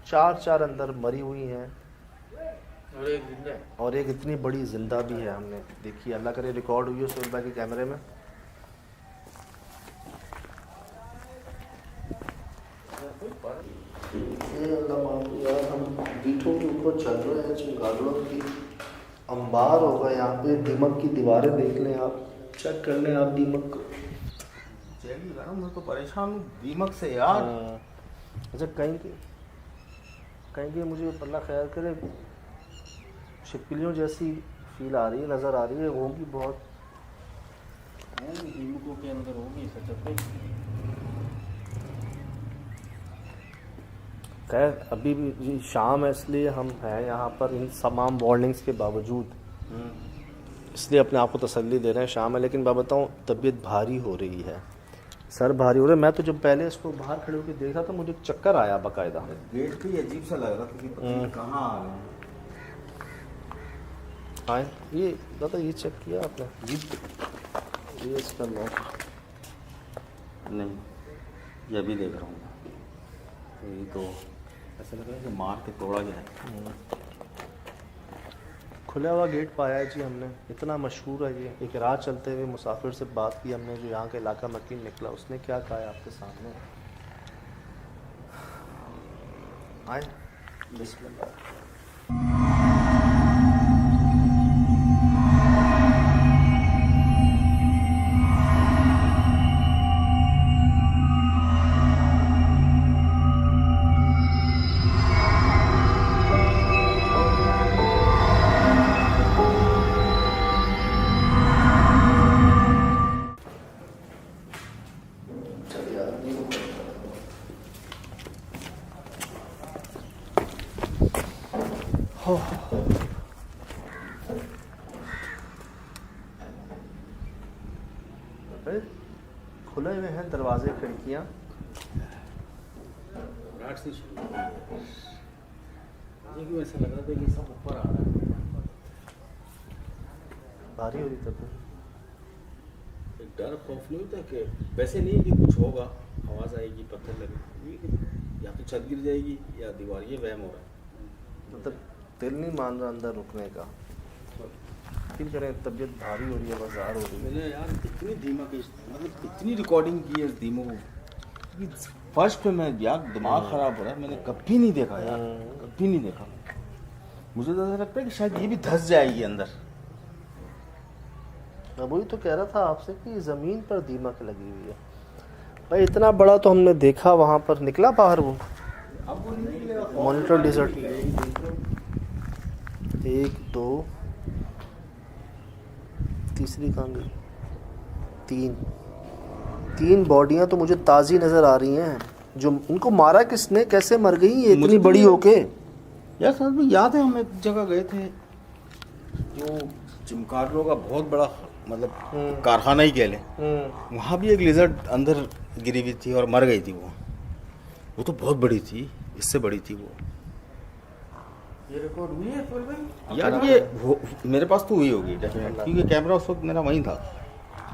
चार अंदर मरी हुई हैं और एक इतनी बड़ी जिंदा भी है। हमने देखी, अल्लाह करे रिकॉर्ड हुई है सोहेल भाई के कैमरे में। यार हम बीठों के ऊपर चल रहे हैं, चमगादड़ों की अंबार होगा यहाँ पे। दीमक की दीवारें देख लें आप, चेक कर लें आप दीमक को। मैं तो परेशान हूँ दीमक से यार। अच्छा कहीं मुझे अल्लाह खैर करे, छिपकलियों जैसी फील आ रही है, नज़र आ रही है, होगी बहुत। दीमकों के अंदर होगी सच। खैर अभी भी जी शाम है, इसलिए हम हैं यहाँ पर इन तमाम वार्निंग्स के बावजूद, इसलिए अपने आप को तसल्ली दे रहे हैं। शाम है लेकिन मैं बताऊँ तबीयत भारी हो रही है, सर भारी हो रहा है। मैं तो जब पहले इसको बाहर खड़े होकर देखा तो मुझे चक्कर आया बाकायदा। गेट पे अजीब सा लग रहा था कि पता नहीं कहाँ आ गए। आए ये दादा, ये चेक किया आपने? ये इसका लॉक नहीं, ये अभी देख रहा हूँ। ये तो ऐसा लग रहा है कि मार के तोड़ा गया है। खुला हुआ गेट पाया है जी हमने, इतना मशहूर है ये। एक राह चलते हुए मुसाफिर से बात की हमने, जो यहाँ का इलाका मकीन निकला, उसने क्या कहा है आपके सामने। आए बिस्मिल्लाह। खुले हुए हैं दरवाजे, खिड़कियाँ। ऐसा लग रहा था कि सब ऊपर आ रहा है। भारी हो रही तब एक डर खौफ नहीं होता कि वैसे नहीं कि कुछ होगा, आवाज़ आएगी, पत्थर लगेगी, या तो छत गिर जाएगी या दीवार, ये वहम हो रहा है। मतलब दिल नहीं मान रहा अंदर रुकने का। फिर करें, तबीयत भारी हो रही है, बाजार हो रही है। मैंने यार इतनी दीमक, मतलब इतनी रिकॉर्डिंग की है दीमों को, फर्स्ट पे मैं यार दिमाग ख़राब हो रहा है। मैंने कभी नहीं देखा यार, कभी नहीं देखा। मुझे तो ऐसा लगता है कि शायद ये भी धंस जाएगी अंदर। मैं वही तो कह रहा था आपसे कि ज़मीन पर दीमक लगी हुई है भाई। इतना बड़ा तो हमने देखा, वहाँ पर निकला बाहर वो मॉनिटर लिजर्ड। 1 2 तीसरी कहाँ गई? 3 बॉडियां तो मुझे ताज़ी नज़र आ रही हैं। जो इनको मारा किसने, कैसे मर गई ये इतनी बड़ी होके? यार साथ में याद है हम एक जगह गए थे, जो चमगादड़ों का बहुत बड़ा मतलब कारखाना ही कह लें, वहाँ भी एक लिजर्ड अंदर गिरी हुई थी और मर गई थी। वो तो बहुत बड़ी थी, इससे बड़ी थी वो। ये रिकॉर्ड हुई है सुहेल भाई? यार ये मेरे पास तो हुई होगी डेफिनेट, क्योंकि कैमरा उस वक्त मेरा वहीं था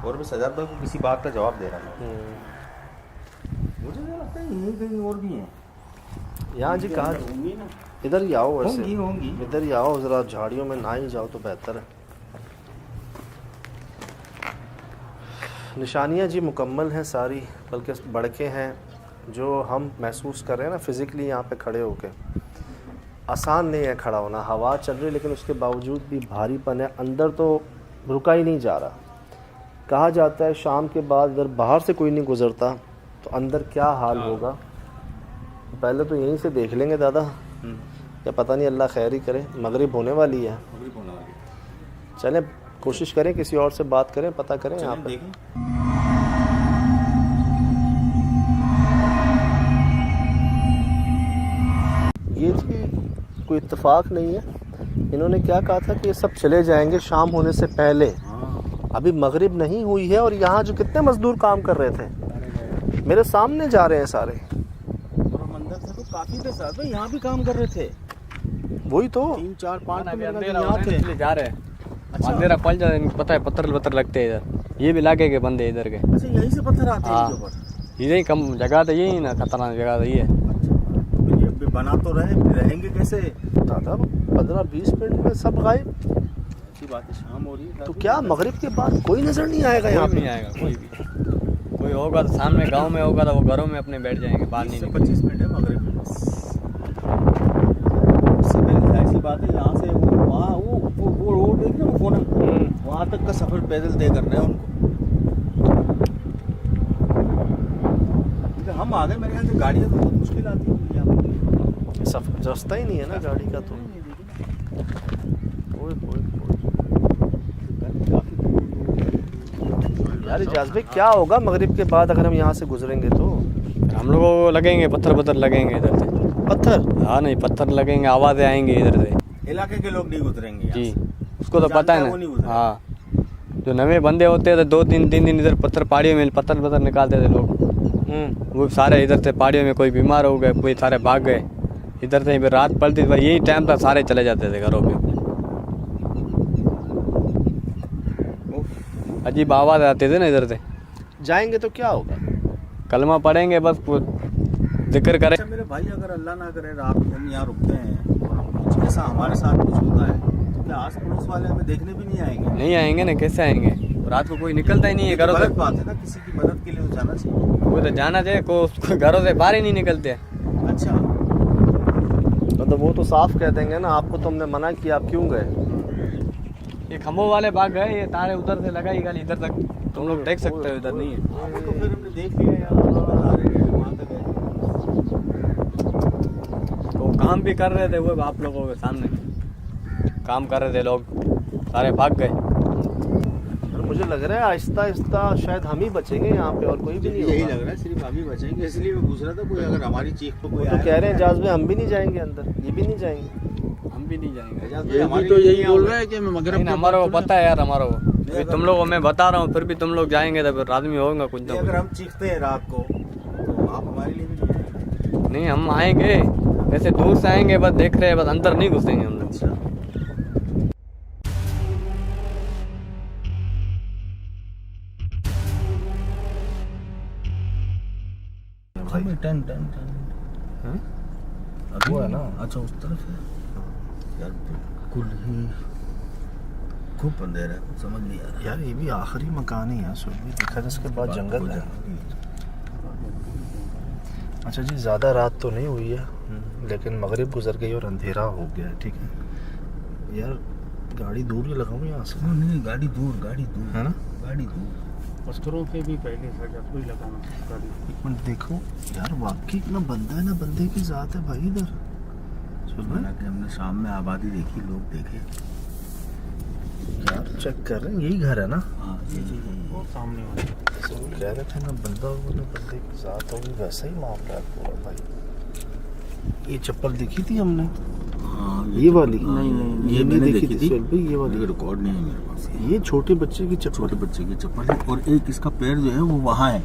और मैं सजाद भाई को किसी बात का जवाब दे रहा था। मुझे तो लगता है यहीं कहीं और भी हैं। यहाँ जी कहाँ होंगी ना। इधर ही आओ, वैसे होंगी होंगी। इधर ही आओ, जरा झाड़ियों में ना ही जाओ तो बेहतर है। निशानियाँ जी मुकम्मल हैं सारी, बल्कि बढ़ के हैं जो हम महसूस कर रहे हैं ना फिज़िकली यहाँ पे खड़े होके। आसान नहीं है खड़ा होना, हवा चल रही है लेकिन उसके बावजूद भी भारीपन है, अंदर तो रुका ही नहीं जा रहा। कहा जाता है शाम के बाद अगर बाहर से कोई नहीं गुजरता तो अंदर क्या हाल होगा। पहले तो यहीं से देख लेंगे दादा, या पता नहीं अल्लाह खैर ही करे, मगरिब होने वाली है। चलें कोशिश करें किसी और से बात करें, पता करें यहाँ पे। ये जी कोई इत्तेफाक नहीं है, इन्होंने क्या कहा था कि ये सब चले जाएंगे शाम होने से पहले। अभी मगरिब नहीं हुई है और यहाँ जो कितने मजदूर काम कर रहे थे मेरे सामने जा रहे हैं सारे। और हम अंदर थे तो काफी थे साहब, यहाँ भी काम कर रहे थे। वही तो 3 4 5 तो मेरे अंधेरा यहाँ थे। इसलिए जा रहे हैं। अंधेरा पल जाता है, इनको पता है पत्थर पत्थर लगते हैं इधर। ये भी इलाके के बंदे इधर के। अच्छा यहीं से पत्थर आते हैं हाँ। इनके ऊपर। यही कम जगह तो यही ना, खतरनाक जगह तो ये है। तो ये बना तो रहेंगे कैसे? दादा 15-20 मिनट में सब गायब। अच्छी बात है, शाम हो रही है तो क्या मगरिब के बाद कोई नजर नहीं आएगा यहाँ कोई पे? नहीं आएगा कोई भी। कोई होगा तो सामने गांव में होगा तो वो घरों में अपने बैठ जाएंगे, बाहर नहीं निकलेंगे। 25 मिनट है मगरिब में बस। उससे पहले जाहिर सी बात है यहाँ से वहाँ वो रोड देख रहे हो फोन, वहाँ तक का सफर पैदल तय करना है उनको। हम आ गए, मेरे ख्याल से गाड़ियाँ तो बहुत मुश्किल आती है यहाँ पर। सफर रास्ता ही नहीं है ना गाड़ी का तो। ओए ओए यार इजाज़ भाई क्या होगा मगरिब के बाद अगर हम यहाँ से गुजरेंगे तो? हम लोगों को लगेंगे पत्थर लगेंगे इधर से। पत्थर? हाँ नहीं, पत्थर लगेंगे, आवाज़ें आएंगी इधर से। इलाके के लोग नहीं गुजरेंगे यहाँ जी, से। उसको तो पता है वो नहीं ना। गुजरेंगे। हाँ, जो नए बंदे होते हैं तो 2-3 दिन इधर पत्थर पहाड़ियों में पत्थर निकालते थे लोग। वो सारे इधर से पहाड़ियों में, कोई बीमार हो गए, कोई सारे भाग गए इधर से। फिर रात पड़ती थी, यही टाइम था सारे चले जाते थे घरों में। अजीब आवाज़ आते थे ना इधर से। जाएंगे तो क्या होगा? कलमा पढ़ेंगे बस, जिक्र करें। अच्छा मेरे भाई, अगर अल्लाह ना करे रात को हम यहाँ रुकते हैं और कुछ ऐसा हमारे साथ कुछ होता है तो क्या आस पड़ोस वाले हमें देखने भी नहीं आएंगे? नहीं आएंगे ना, कैसे आएंगे? रात को कोई निकलता ही नहीं है घरों से। गलत बात है ना, किसी की मदद के लिए तो जाना चाहिए। वो तो जाना चाहिए, कोई घरों से बाहर ही नहीं निकलते। अच्छा मतलब वो तो साफ कह देंगे ना, आपको तो हमने मना किया, आप क्यों गए? ये खम्भों वाले भाग गए, ये तारे उधर से लगाई खाली इधर तक, तुम लोग देख सकते हो, इधर नहीं है। वो तो फिर हमने देख लिया यार, बता रहे हैं वहाँ तक है। वो काम भी कर रहे थे, वो आप लोगों के सामने काम कर रहे थे लोग, सारे भाग गए। और मुझे लग रहा है आहिस्ता आहिस्ता शायद हम ही बचेंगे यहाँ पे और कोई भी नहीं यही होगा। लग रहा है, सिर्फ हम ही बचेंगे। इसलिए मैं पूछ रहा था, कोई अगर हमारी चीख पे कोई तो कह रहे हैं इजाज़ भाई हम भी नहीं जाएंगे अंदर, ये भी नहीं जाएंगे। हम भी नहीं जाएंगे। ये भी तो यही बोल रहा है कि मैं मगरिब के हमारे को बाद पता है यार, हमारे को अभी तुम लोगों मैं बता रहा हूँ, फिर भी तुम लोग जाएंगे तो फिर आदमी होगा कुछ ना अगर कुछ। हम चीखते हैं रात को तो आप हमारे लिए भी नहीं आएंगे। नहीं, हम आएंगे, ऐसे दूर से आएंगे, बस देख रहे हैं, बस अंदर नहीं घुसेंगे हम लोग। अच्छा टन टन टन वो है ना। अच्छा उस तरफ है यार, बिल्कुल ही खूब अंधेरा है, समझ नहीं आ रहा यार ये भी आखिरी मकान ही है, सो भी देखा जिसके बाद जंगल है। अच्छा जी, ज़्यादा रात तो नहीं हुई है लेकिन मगरिब गुजर गई और अंधेरा हो गया है, ठीक है यार। गाड़ी दूर ही लगाऊं यहाँ से? नहीं, गाड़ी दूर है ना, गाड़ी दूर। पत्थरों के भी पहले सजा कोई लगाना गाड़ी। एक मिनट देखो यार, वाकई ना बंदा है ना बंदे की जात है भाई इधर। सुन कि हमने शाम में आबादी देखी, लोग देखे यार, चेक कर रहे हैं, यही घर है ना? हाँ वो सामने वाले कह रहे थे ना बंदा होगा, बंदे की जात होगी, वैसा ही मामला है पूरा भाई। ये चप्पल देखी थी हमने? हाँ ये वाली? नहीं, ये मैंने देखी थी सुहेल भाई, ये वाली रिकॉर्ड नहीं है मेरे पास। ये छोटे बच्चे की चप्पल। छोटे बच्चे की चप्पल है और एक इसका पैर जो है वो वहाँ है।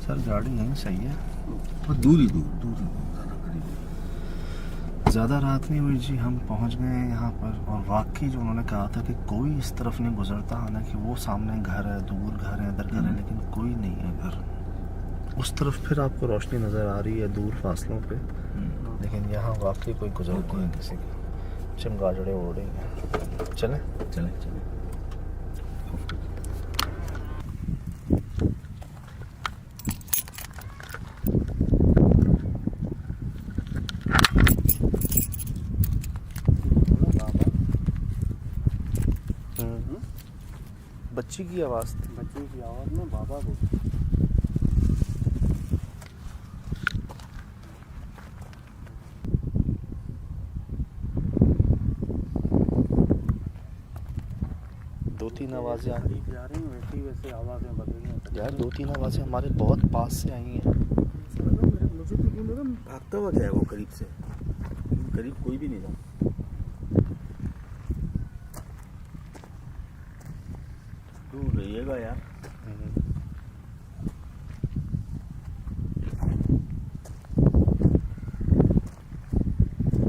सर गाड़ी यहीं सही है। और दूर ही दूर ज़्यादा करीब ज़्यादा रात नहीं हुई जी, हम पहुंच गए हैं यहाँ पर। और वाकई जो उन्होंने कहा था कि कोई इस तरफ नहीं गुजरता, हालांकि वो सामने घर है, दूर घर है, इधर घर है, लेकिन कोई नहीं है घर। उस तरफ फिर आपको रोशनी नज़र आ रही है दूर फासलों पे, लेकिन यहाँ वाकई कोई गुजरता है किसी की। चमगादड़ें उड़ रही हैं। चलें चले चले। बच्ची की आवाज़ थी। बच्चे की आवाज़ में बाबा को दो तीन आवाज़ें आ रही जा रही हैं, वैसे आवाज़ें बदल रही यार, दो तीन आवाज़ें हमारे बहुत पास से आई हैं। मुझे तो क्यों लगा भागता हुआ गया वो करीब से, करीब कोई भी नहीं था। दूर रहिएगा यार।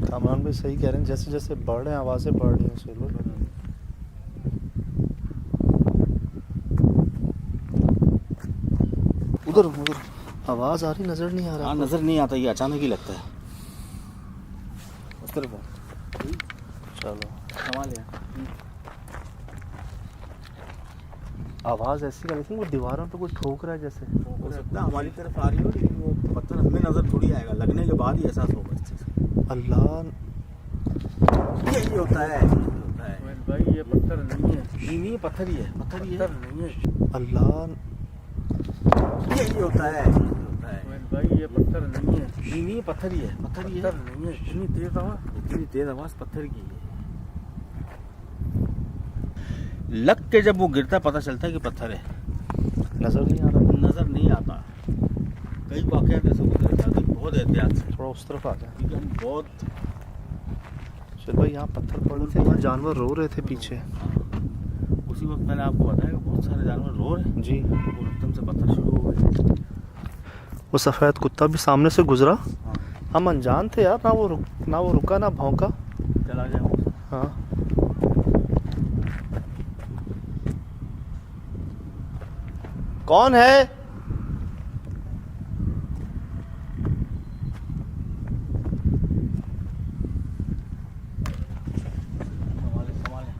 कामरान भाई सही कह रहे हैं, जैसे जैसे बढ़ रहे हैं आवाज़ें बढ़ रही हैं सुनो। उधर उधर आवाज़ आ रही, नज़र नहीं आ रहा। हाँ, नजर नहीं आता, ये अचानक ही लगता है। उस तरफ चलो, संभाल यार। आवाज़ ऐसी कर रही थी वो दीवारों पे कुछ ठोक रहा है जैसे। हो सकता है हमारी तरफ आ रही हो, लेकिन वो पत्थर हमें नजर थोड़ी आएगा, लगने के बाद ही एहसास होगा इस चीज का। अल्लाह, यही होता है, यही होता है। भाई ये पत्थर नहीं है, नहीं, पत्थर ही है, पत्थर ही है। पत्थर नहीं है अल्लाह, यही होता है, यही होता है। भाई ये पत्थर नहीं है, नहीं, पत्थर ही है, पत्थर ही है। पत्थर नहीं है। इतनी तेज आवाज़, इतनी तेज आवाज पत्थर की है। लग के जब वो गिरता है पता चलता है कि पत्थर है, नज़र नहीं आ रहा। नजर नहीं आता। कई वाकयात ऐसे गुजरे थे, बहुत एहतियात से, थोड़ा उस तरफ आ जाए। क्योंकि हम बहुत चल भाई, यहाँ पत्थर पड़ रहे थे, वहाँ जानवर रो रहे थे पीछे। उसी वक्त मैंने आपको बताया कि बहुत सारे जानवर रो रहे हैं, जी, और एकदम से पत्थर शुरू हो गए। वो सफ़ेद कुत्ता भी सामने से गुजरा। हाँ, हम अनजान थे यार, ना वो रुका ना भौंका। चला गया वो। हाँ, कौन है? संभाले संभाले।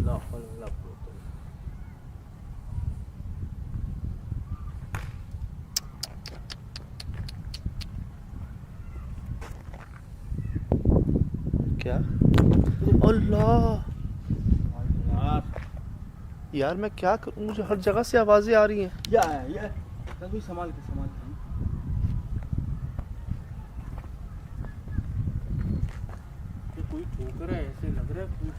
ला हौल वला कुव्वत इल्ला क्या? अल्लाह बिल्लाह। यार यार, मैं क्या करूं, मुझे हर जगह से आवाज़ें आ रही हैं। ये तभी संभाल के ये कोई ठोक रहा है, ऐसे लग रहा है कोई।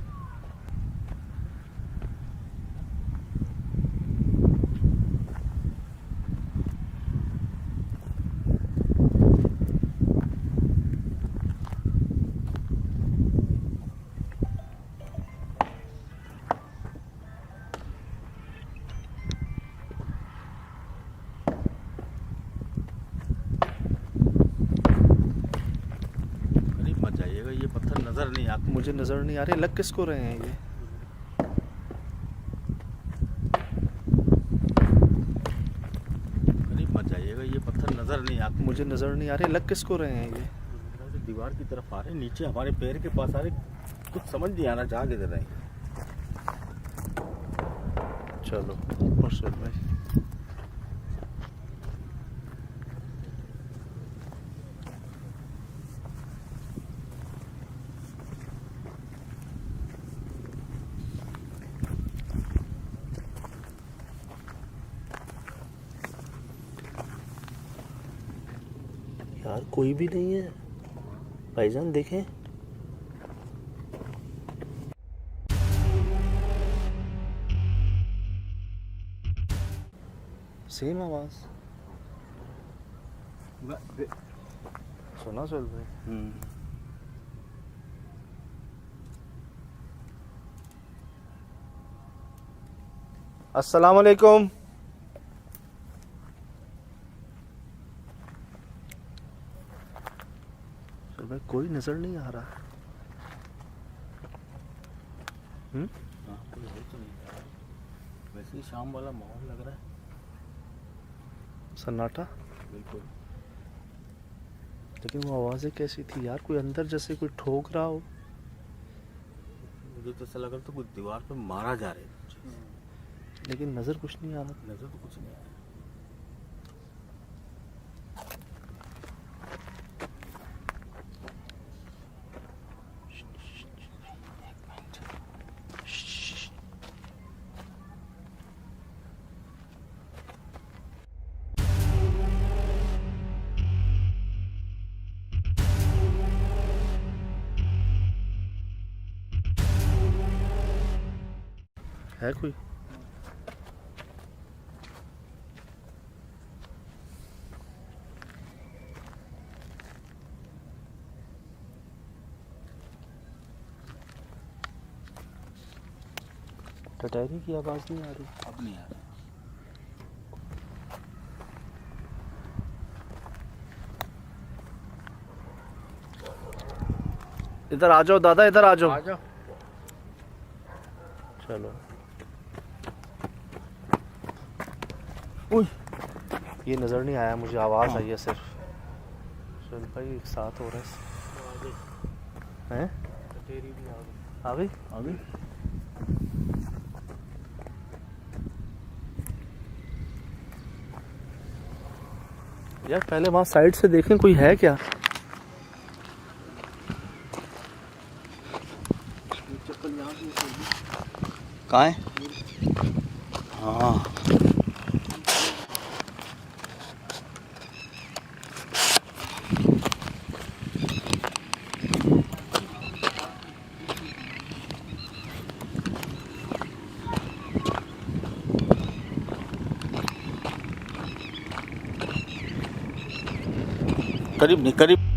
करीब मत जाइएगा, ये पत्थर नजर नहीं आते। मुझे नज़र नहीं आ रहे, लग किसको रहे हैं ये? करीब मत जाइएगा, ये पत्थर नजर नहीं आते। मुझे नज़र नहीं आ रहे, लग किसको रहे हैं ये? दीवार की तरफ आ रहे, नीचे हमारे पैर के पास आ रहे, कुछ समझ नहीं आ रहा जहाँ किधर रहे। चलो ऊपर चल भाई। यार कोई भी नहीं है भाईजान, देखें। सेम आवाज सुना चल भाई। अस्सलाम वालेकुम। तो भाई कोई नजर नहीं आ रहा। वैसे ही शाम वाला माहौल लग रहा है। सन्नाटा। बिल्कुल। लेकिन वो आवाजें कैसी थी यार, कोई अंदर जैसे कोई ठोक रहा हो। मुझे तो ऐसा लग रहा था कुछ दीवार पे मारा जा रहा है, लेकिन नजर कुछ नहीं आ रहा। नजर तो कुछ नहीं आ रहा। है कोई? टटैरी की आवाज नहीं आ रही। अब नहीं आ रहा। इधर आ जाओ दादा, इधर आ जाओ। आ जाओ। चलो। उई, ये नजर नहीं आया मुझे, आवाज आई है सिर्फ। चल भाई एक साथ हो रहा है। हैं? आ गई? आ गई। यार पहले वहां साइड से देखें कोई है क्या। कहाँ है? हाँ, करीब नहीं, करीब।